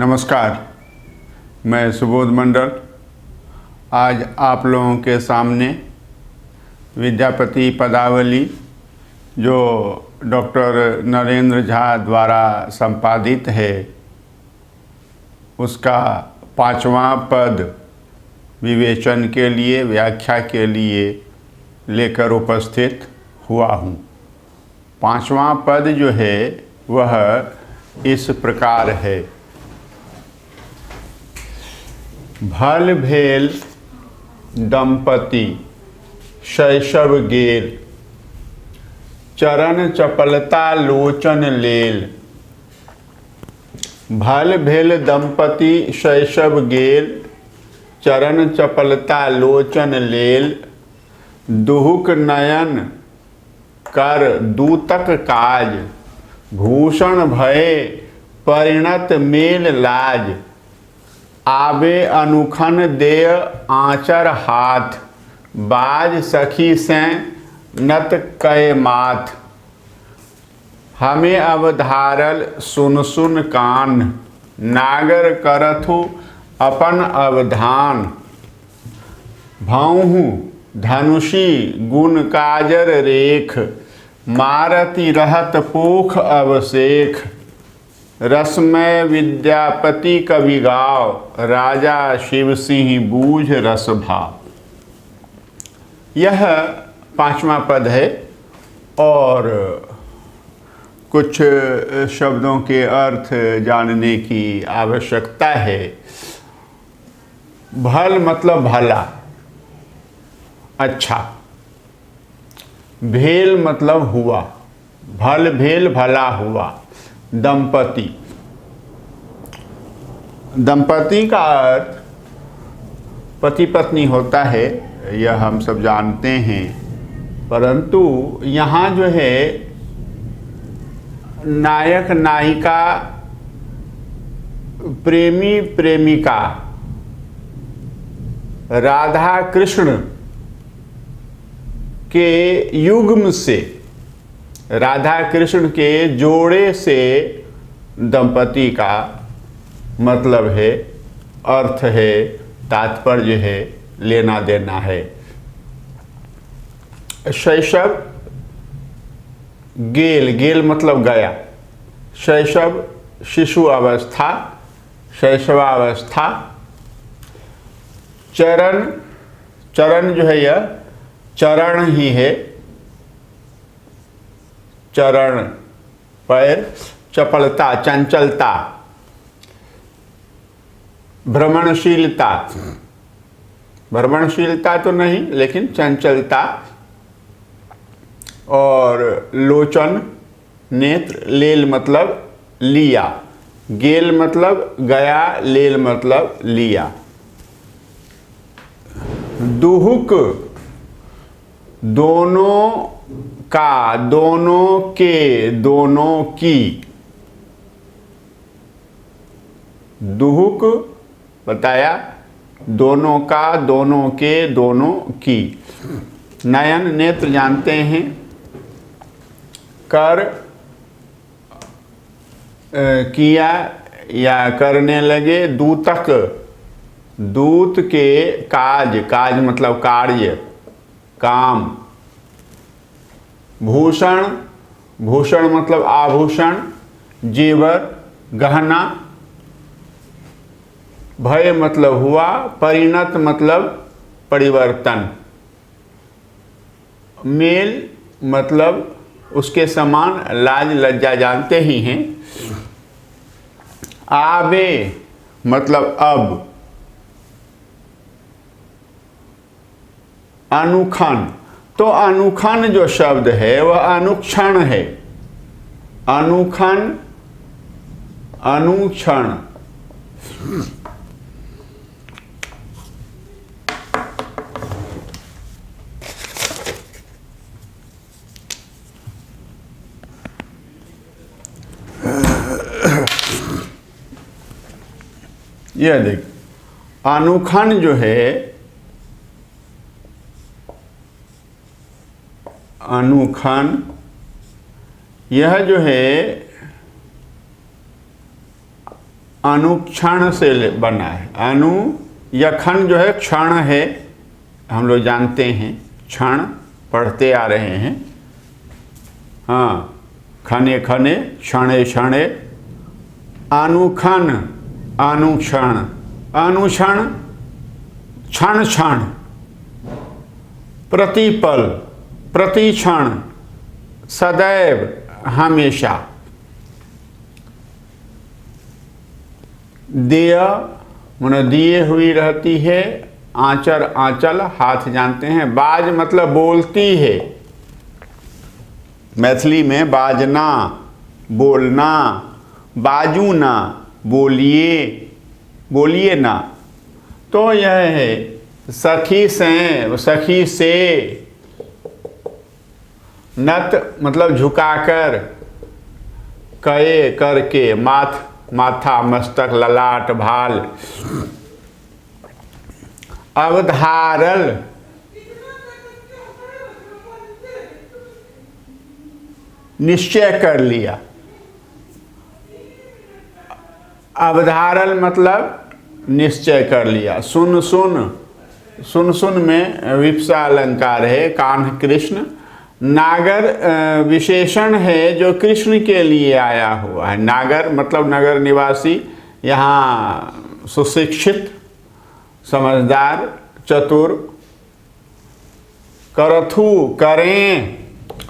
नमस्कार, मैं सुबोध मंडल आज आप लोगों के सामने विद्यापति पदावली जो डॉक्टर नरेंद्र झा द्वारा संपादित है उसका 5वां पद विवेचन के लिए, व्याख्या के लिए लेकर उपस्थित हुआ हूँ। 5वां पद जो है वह इस प्रकार है। भल भेल दंपति शैशव गेल, चरण चपलता लोचन लेल। भल भेल दंपति शैशव गेल, चरण चपलता लोचन लेल। दुहुक नयन कर दूतक काज, भूषण भये परिणत मेल लाज। आबे अनुखन देय आँचर हाथ, बाज सखी से नत कय माथ। हमें अवधारल सुन सुन कान, नागर करथु अपन अवधान। भौहु धनुषी गुण काजर रेख, मारती रहत पोख अवशेख। रसमय विद्यापति कवि गाव, राजा शिव सिंह बूझ रस भाव। यह 5वां पद है और कुछ शब्दों के अर्थ जानने की आवश्यकता है। भल मतलब भला, अच्छा। भेल मतलब हुआ, भल भेल भला हुआ। दंपति, दंपति का अर्थ पति पत्नी होता है, यह हम सब जानते हैं। परंतु यहाँ जो है नायक नायिका, प्रेमी प्रेमिका, राधा कृष्ण के युग्म से, राधा कृष्ण के जोड़े से दंपति का मतलब है, अर्थ है, तात्पर्य है, लेना देना है। शैशव गेल, गेल मतलब गया। शैशव शिशु अवस्था, शैशवावस्था। चरण, चरण जो है यह चरण ही है, चरण पैर। चपलता चंचलता, भ्रमणशीलता, भ्रमणशीलता तो नहीं लेकिन चंचलता। और लोचन नेत्र। लेल मतलब लिया, गेल मतलब गया, लेल मतलब लिया। दुहुक दोनों का, दोनों के, दोनों की। दुहुक बताया, दोनों का, दोनों के, दोनों की। नयन नेत्र जानते हैं। कर किया या करने लगे। दूतक, दूत के काज, काज मतलब कार्य, काम। भूषण, भूषण मतलब आभूषण, जेवर, गहना। भय मतलब हुआ, परिणत मतलब परिवर्तन। मेल मतलब उसके समान, लाज लज्जा जानते ही हैं। आबे मतलब अब। अनुखन, तो अनुखन जो शब्द है वह अनुक्षण है। अनुखन, अनुक्षण। यह देख, अनुखन जो है, अनुखन, यह जो है अनुक्षण से बना है। अनु या खन जो है क्षण है, हम लोग जानते हैं, क्षण पढ़ते आ रहे हैं। हाँ, खने खने, क्षणे क्षणे, अनुखन, अनुक्षण, अनुक्षण, क्षण क्षण, प्रतिपल, प्रतिक्षण, सदैव, हमेशा। देय मन दिए हुई रहती है। आंचर, आंचल, हाथ जानते हैं। बाज मतलब बोलती है। मैथिली में बाजना, बोलना, बाजू ना, बोलिए, बोलिए ना। तो यह है सखी से, सखी से। नत मतलब झुकाकर, कए करके, माथा, मस्तक, ललाट, भाल। अवधारल, निश्चय कर लिया। अवधारल मतलब निश्चय कर लिया। सुन सुन, सुन सुन में विप्सा अलंकार है। कान्ह कृष्ण, नागर विशेषण है जो कृष्ण के लिए आया हुआ है। नागर मतलब नगर निवासी, यहाँ सुशिक्षित, समझदार, चतुर। करथु करें,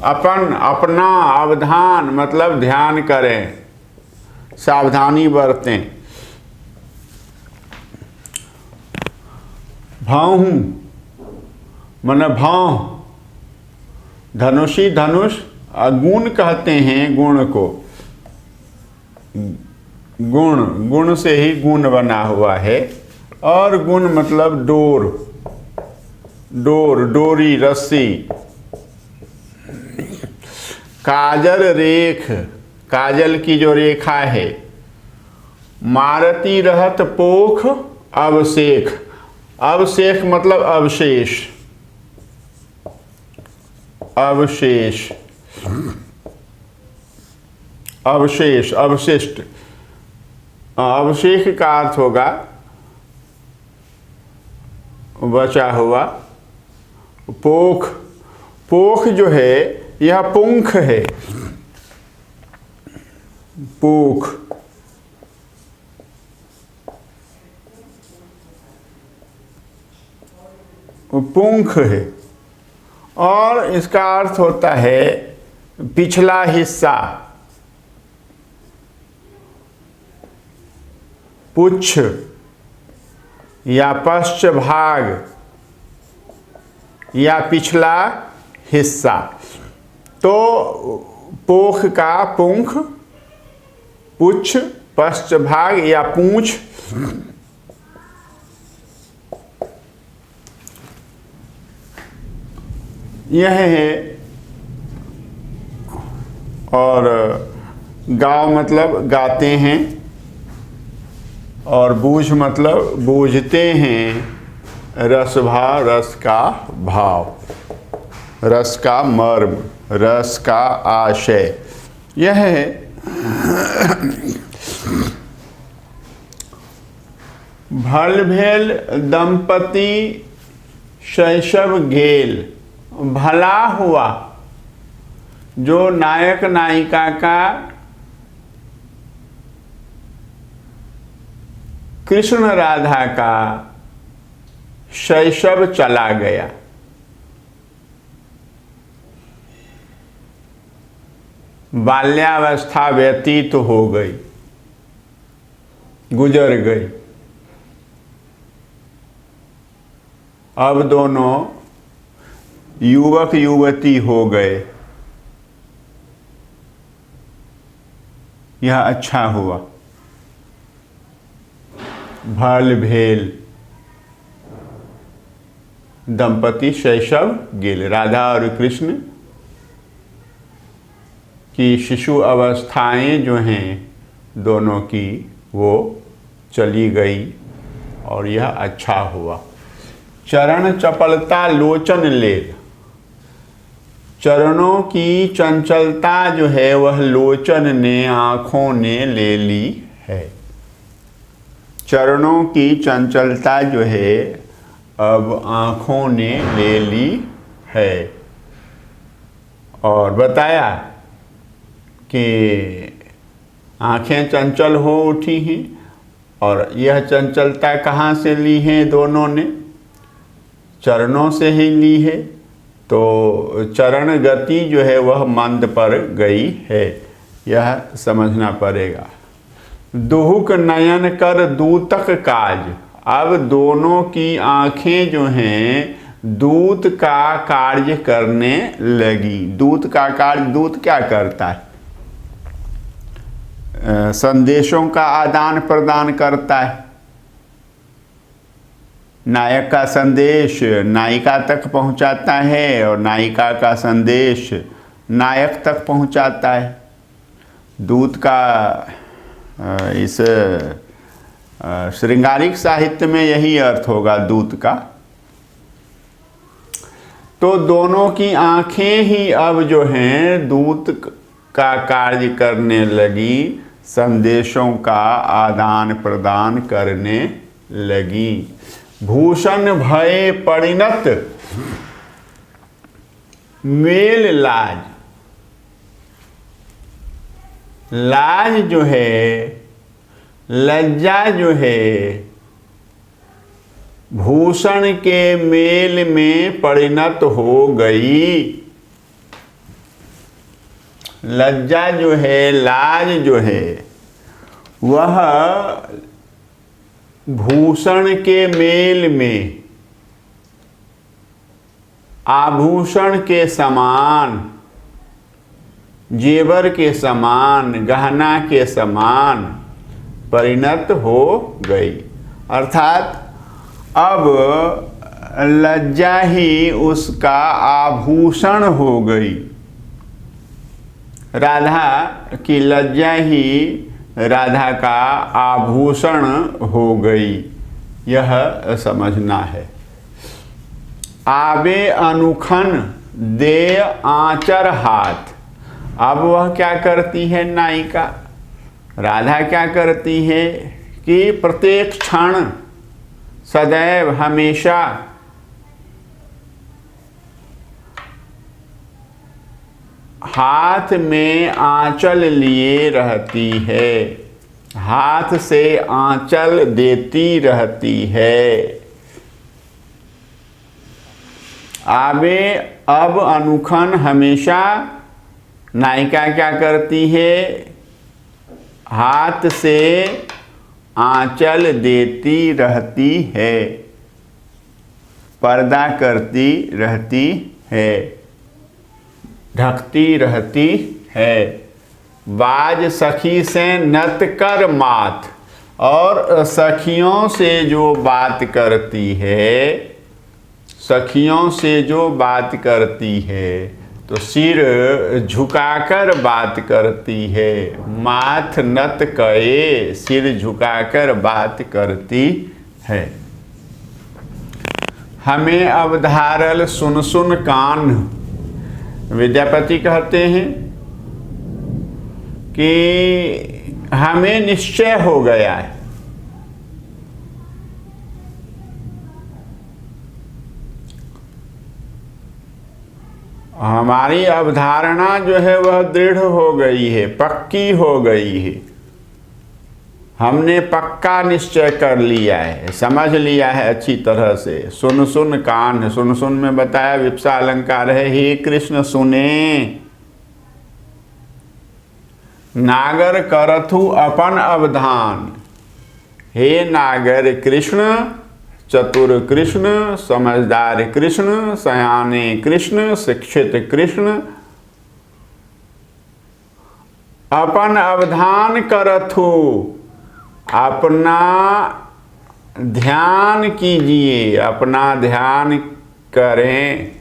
अपन, अपना, अवधान मतलब ध्यान करें, सावधानी बरतें। भाहु मन भौं, धनुषी, धनुष। गुण कहते हैं गुण को। गुण, गुण से ही गुण बना हुआ है। और गुण मतलब डोर, डोर, डोरी, रस्सी। काजल रेख, काजल की जो रेखा है। मारती रहत पोख, अवशेख, अवशेख मतलब अवशेष, अवशेष, अवशेष, अवशिष्ट। अवशेष का अर्थ होगा बचा हुआ। पोख, पोख जो है यह पुंख है। पोख, पुंख है। और इसका अर्थ होता है पिछला हिस्सा। पुच्छ या पश्च भाग या पिछला हिस्सा। तो पोख का पुंख, पुच्छ, पश्च भाग या पूंछ। यह है। और गाँव मतलब गाते हैं। और बूझ मतलब बूझते हैं। रस भाव, रस का भाव, रस का मर्म, रस का आशय। यह है। भल भेल दंपति शैशव गेल। भला हुआ जो नायक नायिका का कृष्ण राधा का शैशव चला गया। बाल्यावस्था व्यतीत हो गई, गुजर गई। अब दोनों युवक युवती हो गए। यह अच्छा हुआ। भल भेल दंपति शैशव गेल। राधा और कृष्ण की शिशु अवस्थाएं जो हैं दोनों की, वो चली गई और यह अच्छा हुआ। चरण चपलता लोचन लेल। चरणों की चंचलता जो है वह लोचन ने, आँखों ने ले ली है। चरणों की चंचलता जो है अब आँखों ने ले ली है। और बताया कि आँखें चंचल हो उठी हैं, और यह चंचलता कहाँ से ली है? दोनों ने चरणों से ही ली है। तो चरण गति जो है वह मंद पर गई है, यह समझना पड़ेगा। दुहुक नयन कर दूतक काज, अब दोनों की आँखें जो हैं दूत का कार्य करने लगी। दूत का कार्य, दूत क्या करता है? संदेशों का आदान प्रदान करता है। नायक का संदेश नायिका तक पहुंचाता है और नायिका का संदेश नायक तक पहुंचाता है। दूत का इस श्रृंगारिक साहित्य में यही अर्थ होगा दूत का। तो दोनों की आंखें ही अब जो हैं दूत का कार्य करने लगी, संदेशों का आदान प्रदान करने लगी। भूषण भय परिणत मेल लाज, लाज जो है, लज्जा जो है, भूषण के मेल में परिणत हो गई। लज्जा जो है, लाज जो है, वह भूषण के मेल में आभूषण के समान, जेवर के समान, गहना के समान परिणत हो गई। अर्थात अब लज्जा ही उसका आभूषण हो गई। राधा की लज्जा ही राधा का आभूषण हो गई, यह समझना है। आबे अनुखन दे आंचर हाथ, अब वह क्या करती है? नायिका राधा क्या करती है कि प्रत्येक क्षण, सदैव, हमेशा हाथ में आंचल लिए रहती है, हाथ से आंचल देती रहती है। आबे अब अनुखन, हमेशा नायिका क्या करती है? हाथ से आंचल देती रहती है, पर्दा करती रहती है, ढकती रहती है। बाज सखी से नत कर माथ, और सखियों से जो बात करती है, सखियों से जो बात करती है तो सिर झुकाकर बात करती है। माथ नत कए, सिर झुकाकर बात करती है। हमें अवधारल सुन सुन कान, विद्यापति कहते हैं कि हमें निश्चय हो गया है, हमारी अवधारणा जो है वह दृढ़ हो गई है, पक्की हो गई है। हमने पक्का निश्चय कर लिया है, समझ लिया है अच्छी तरह से। सुन सुन कान, सुन सुन में बताया विप्सा अलंकार है। हे कृष्ण सुने, नागर करथु अपन अवधान, हे नागर कृष्ण, चतुर कृष्ण, समझदार कृष्ण, सयाने कृष्ण, शिक्षित कृष्ण, अपन अवधान करथु, अपना ध्यान कीजिए, अपना ध्यान करें।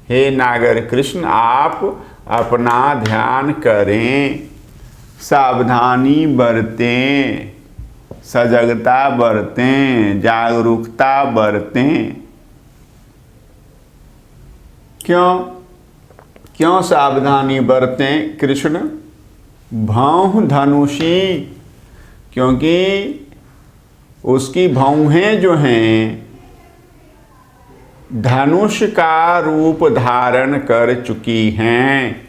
हे नागर कृष्ण, आप अपना ध्यान करें, सावधानी बरतें, सजगता बरतें, जागरूकता बरतें। क्यों सावधानी बरतें कृष्ण? भौह धनुषी, क्योंकि उसकी भौहें जो हैं धनुष का रूप धारण कर चुकी हैं।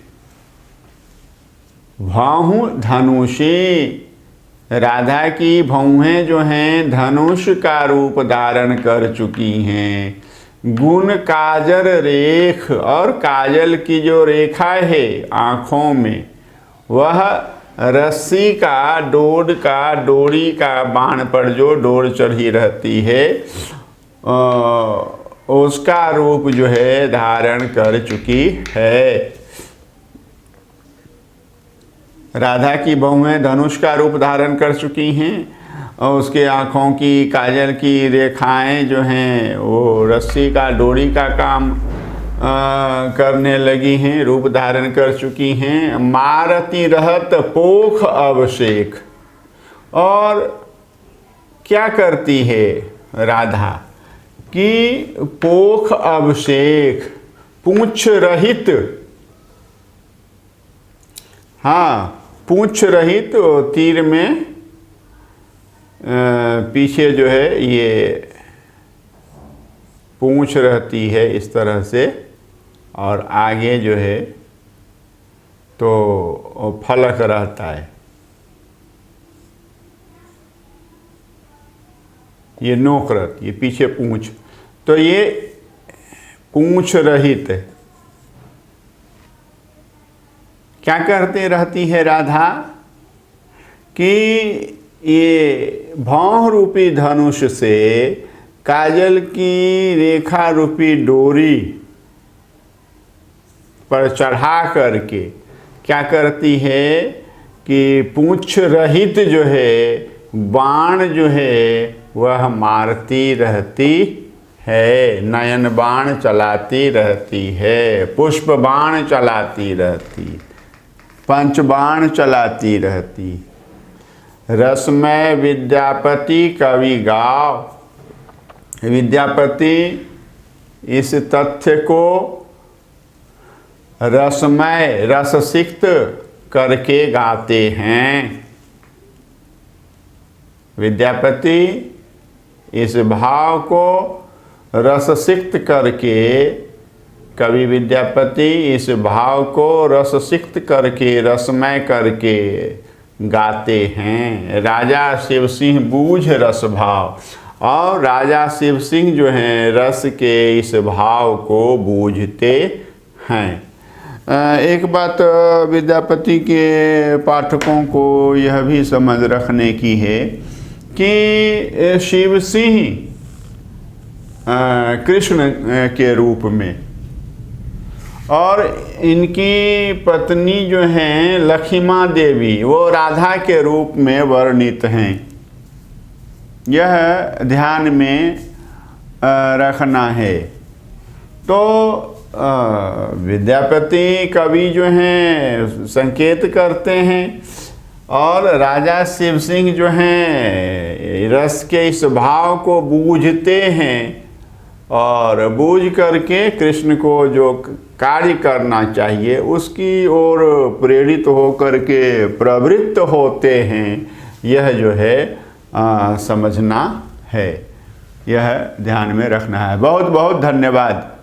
भौह धनुषी, राधा की भौहें जो हैं धनुष का रूप धारण कर चुकी हैं। गुण काजल रेख, और काजल की जो रेखा है आँखों में वह रस्सी का डोरी का बाण पर जो डोर चढ़ी रहती है उसका रूप जो है धारण कर चुकी है। राधा की बहुएं धनुष का रूप धारण कर चुकी हैं और उसके आँखों की काजल की रेखाएं जो हैं वो रस्सी का डोरी का काम करने लगी हैं, रूप धारण कर चुकी हैं। मारती रहत पोख अभिषेक, और क्या करती है राधा कि पोख अभिषेक, पूंछ रहित, हाँ पूंछ रहित, तीर में पीछे जो है ये पूंछ रहती है इस तरह से, और आगे जो है तो फलक रहता है। ये नोक रहती है, पीछे पूंछ, तो ये पूंछ रहित है। क्या करते रहती है राधा कि ये भौह रूपी धनुष से काजल की रेखा रूपी डोरी पर चढ़ा करके क्या करती है कि पूंछ रहित जो है बाण जो है वह मारती रहती है, नयन बाण चलाती रहती है, पुष्प बाण चलाती रहती, पंच बाण चलाती रहती। रसमय विद्यापति कवि गाव, विद्यापति इस तथ्य को रसमय रससिक्त करके गाते हैं। विद्यापति इस भाव को रससिक्त करके, कवि विद्यापति इस भाव को रससिक्त करके रसमय करके गाते हैं। राजा शिव सिंह बूझ रस भाव, और राजा शिव सिंह जो हैं रस के इस भाव को बूझते हैं। एक बात विद्यापति के पाठकों को यह भी समझ रखने की है कि शिव सिंह कृष्ण के रूप में और इनकी पत्नी जो हैं लक्ष्मा देवी वो राधा के रूप में वर्णित हैं। यह ध्यान में रखना है। तो विद्यापति कवि जो हैं संकेत करते हैं और राजा शिव सिंह जो हैं रस के इस भाव को बूझते हैं और बूझ करके कृष्ण को जो कार्य करना चाहिए उसकी ओर प्रेरित होकर के प्रवृत्त होते हैं। यह जो है समझना है, यह ध्यान में रखना है। बहुत बहुत धन्यवाद।